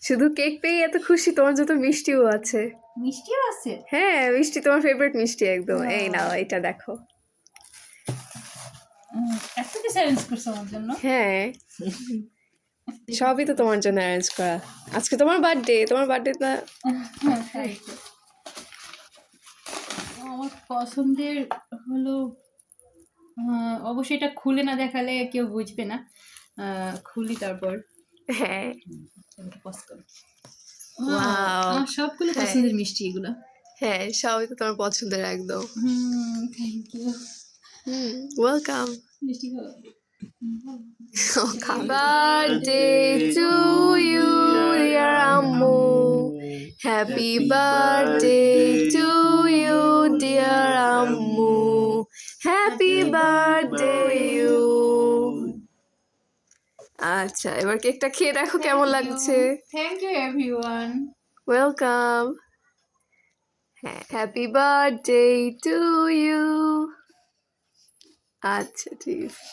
শুধু কেক পেয়ে এত খুশি, তোমার যত মিষ্টিও আছে। মিষ্টিও আছে? হ্যাঁ, মিষ্টি তোমার ফেভারিট মিষ্টি একদম। এই নাও, এটা দেখো। এত কিছু অ্যারেঞ্জ করছো আমার জন্য? হ্যাঁ, সবই তো তোমার জন্য অ্যারেঞ্জ করা। আজকে তোমার বার্থডে, তোমার বার্থডে না? আমার পছন্দের হলো, অবশ্যই এটা খুলে না দেখালে কেউ বুঝবে না। খুলি তারপর। হ্যাঁ, Wow, আমার সবগুলো হ্যাঁ। পছন্দের মিষ্টি এগুলো। হ্যাঁ, সবই তো তোমার পছন্দের একদম। Thank you. ওয়েলকাম। মিষ্টি খাও। Happy birthday to you, dear Ammu. Happy birthday to you, dear Ammu. Happy birthday you. আচ্ছা, এবার কেকটা খেয়ে দেখো কেমন লাগছে। Thank you everyone. Welcome. Happy birthday to you. আচ্ছা, ঠিক আছে।